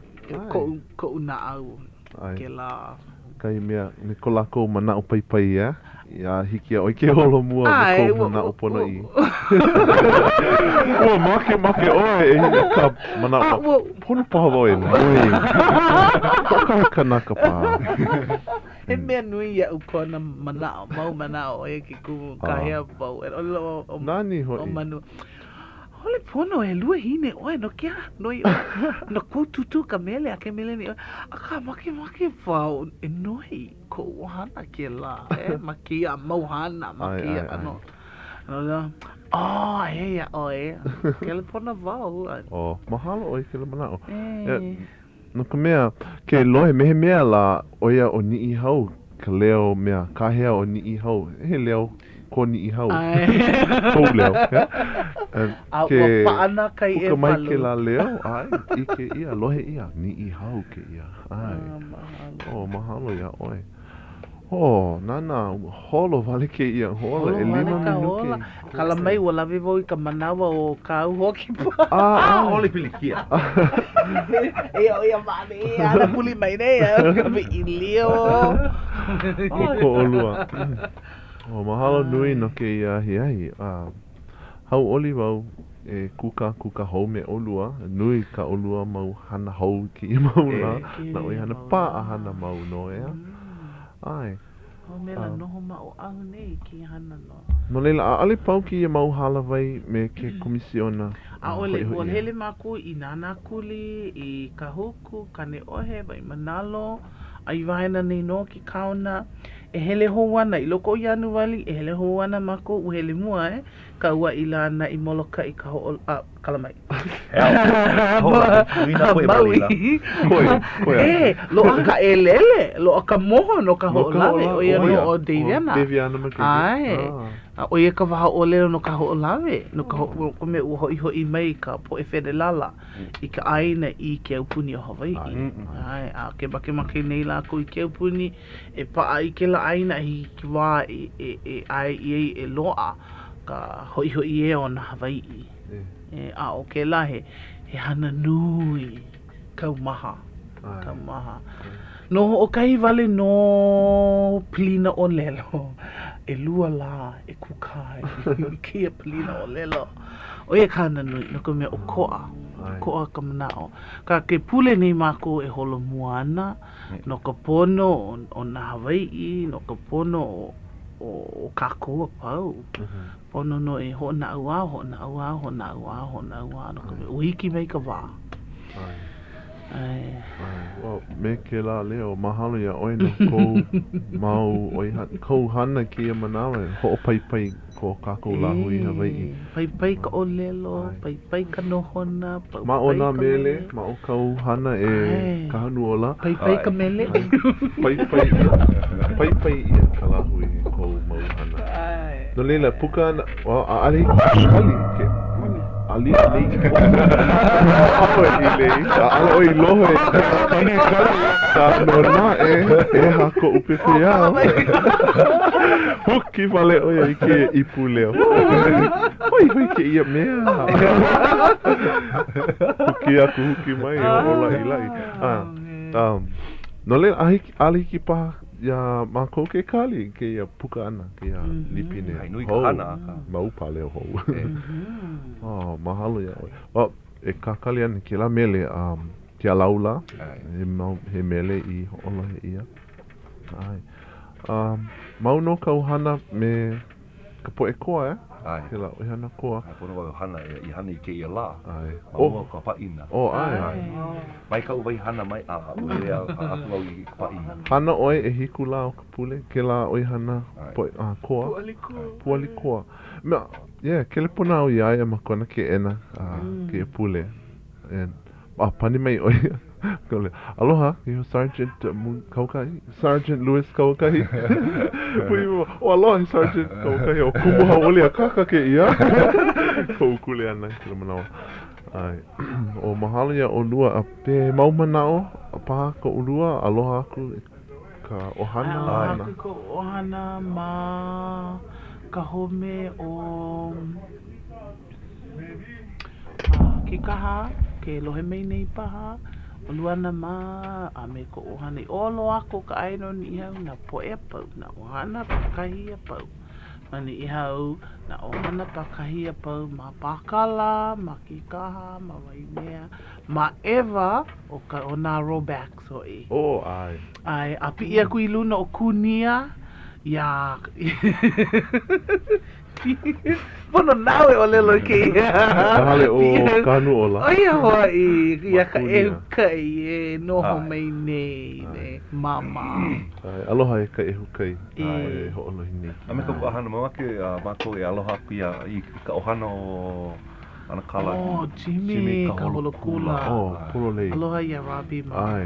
ko una au ke la kai mea ne ko la ko manao pai pai ia hiki oi ke holo mua me ko manao pono I Ua make oe ka manao pono paha oi oi Koka kanaka pa E mea nui ia ukona manao mau manao e ki ku ka hea pau Nani hoi o manu Ole pono e lua hine oe no kia noi no ko tutu ka mele a ke mele ni aka make whao e noi ko ohana ke la makia mauhana makia ano hea oe ke le pona wao mahalo oi ke le manao no ka mea ke lohe mehe mea la oia o ni I hau ka leo mea ka hea o ni I hau he leo ko ni I hau kou leo ke paana kai e uka mai ke la leo ai ike ia lohe ia ni I hau ke ia ai mahalo ia oe nana holo vale ke ia holo e 5 minuke kala mai ua lawe voi ka manawa o kau hoki pa Ole pilikia ia mane ana puli mai ne me I leo ko olua mahalo nui no ke ia hiahi Hau'oli wau e kuka hou me olua nui ka olua mau hana hou ki I mau na oi hana pa a hana mau no ai mela noho ma o au nei ki hana no no leila ale pau ki ia mau halawai me ke komisiona ole ua hele maku I nana kuli I ka huku kane ohe vai manalo ai vaina nei no ki kauna e hele hou ana I loko I anu wali e hele hou ana mako u hele mua ka ua I lana I moloka I ka ho'o kalamai lo aka e lele lo aka moho no ka ho'o lave o ia no o Deviana ai o ia ka waha o lelo no ka ho'o lave no ka ho'o me ua hoi mai ka po e whenelala I ka aina I ke aupuni o Hawaiʻi ai a ke make nei la ko I ke aupuni e paa I ke la aina I ki wā e ai e loa ka hoi e o na Hawaiʻi a o ke la he hana nui kaumaha no o kai vale no plina o lelo e lua la e kukai kia plina o lelo o e kana nui no ka mea o koa ka manao ka ke pule nei mako e holo muana no ka pono o na Hawaiʻi no ka pono o kākoa pau pono no e ho na ua no ka mea uhiki mai ka wā Well, me ke la leo mahalo ia oi no kou mau oi kou hana ki a manawa ho pai ko kako la hui Hawaiʻi pai ka olelo pai ka nohona ma ona mele ma o kou hana e ka hanu ola pai ka mele pai ia ka la hui kou mau hana no leila puka ana ali ke Ali ala oi lohe pane ka no na e hako upepe ya huki vale oi ke ipuleo oi ke ia mea huki mai ola ilai no le ali ki pa ya mako ke kali ke ya puka ana ke ya lipine nui ka hana mau pale ho oh mahalo ya e kakali ana ke la mele ke laula he mele I ola ia ai mau no ka hana me ka po e koa ke la o hana koa pono wa hana I hana I ke ia la ai o ka paina ai mai ka uwai hana mai a ue a aku I ka paina hana oi e hiku la o ka pule ke la oi hana po koa puali koa me ke le pona o ia e makona ke ena ke pule and pani mai oi aloha you Sergeant Sergeant Louis Kaukai o aloha Sergeant Kaukai o kumu Hau'oli Akaka ke ia ko kule ana ke manao ai o mahalo ia o lua a pe mau manao pa ko lua aloha aku ka ohana ko ohana ma ka home o ki kaha ke lohe mai nei paha o luana ma a me ko ohana I olo ako ka aino ni hau na poe pau na ohana pakahi a pau mani I hau na ohana pakahi a pau ma pakala ma ki kaha ma waimea ma eva o ka o na rollback so ai a pi ia kui luna o kunia ya pono nawe o lelo ke hale o kanu ola ai Hawaii ia ka e kai e noho mai nei mama aloha e ka e hukai e ho'olo hini a me ka hana mamake mako e aloha pia I ka ohana o ana kala Jimmy ka holo kula pulo lei aloha ia Rabi ma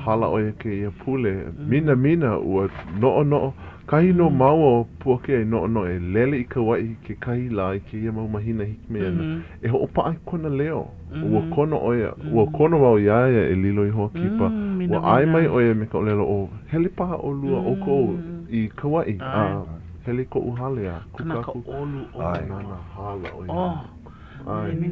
hala o ke ia pule mina ua no kahi no mau o puake ai no e lele I ka wai ke kahi la I ke ia mau mahina hikme ana e ho opa ai kona leo ua kono oia ua kono wau iaia e lilo I hoa kipa ua ai mai oia me ka olelo o hele paha o lua o ko I ka wai hele ko uhale a kukaku olu nana hala oia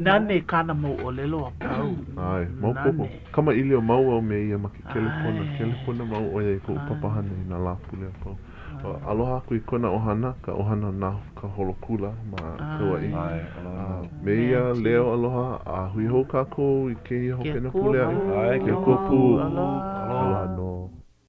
nane kana mau o lelo a pau ai mau popo kama ili o mau au me ia maki kelepona mau oia I ko upapahane I na la pule a pau aloha aku I kona ohana ka ohana na ka holokula ma ka wai me ia leo aloha a hui hou kako I ke ia hokena pule ai ke kopu aloha no